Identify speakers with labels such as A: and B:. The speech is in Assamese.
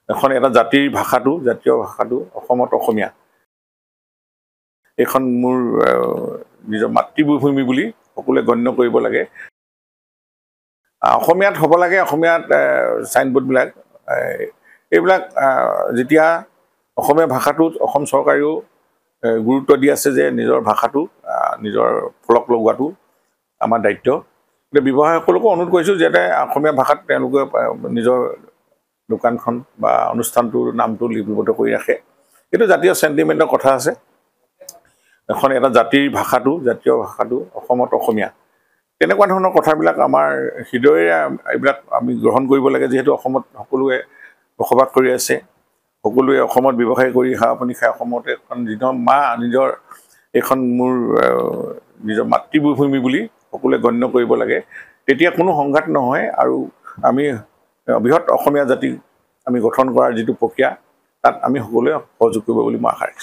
A: এখন এটা জাতিৰ ভাষাটো জাতীয় ভাষাটো অসমত অসমীয়া এখন মোৰ নিজৰ মাতৃভূমি বুলি সকলোৱে গণ্য কৰিব লাগে অসমীয়াত হ'ব লাগে অসমীয়াত সাইনবোৰ্ডবিলাক এইবিলাক যেতিয়া অসমীয়া ভাষাটোত অসম চৰকাৰেও গুৰুত্ব দি আছে যে নিজৰ ভাষাটো নিজৰ ফলক লগোৱাটো আমাৰ দায়িত্ব ব্যৱসায়ীসকলকো অনুৰোধ কৰিছোঁ যাতে অসমীয়া ভাষাত তেওঁলোকে নিজৰ দোকানখন বা অনুষ্ঠানটোৰ নামটো লিপিবদ্ধ কৰি ৰাখে এইটো জাতীয় সেন্টিমেন্টৰ কথা আছে এখন এটা জাতিৰ ভাষাটো জাতীয় ভাষাটো অসমত অসমীয়া তেনেকুৱা ধৰণৰ কথাবিলাক আমাৰ হৃদয়েৰে এইবিলাক আমি গ্ৰহণ কৰিব লাগে যেহেতু অসমত সকলোৱে বসবাস কৰি আছে সকলোৱে অসমত ব্যৱসায় কৰি আপুনি খাই অসমতে এখন নিজৰ এখন মোৰ নিজৰ মাতৃভূমি বুলি সকলোৱে গণ্য কৰিব লাগে তেতিয়া কোনো সংঘাত নহয় আৰু আমি বৃহৎ অসমীয়া জাতি আমি গঠন কৰাৰ যিটো প্ৰক্ৰিয়া তাত আমি সকলোৱে সহযোগ কৰিব বুলি মই আশা ৰাখিছোঁ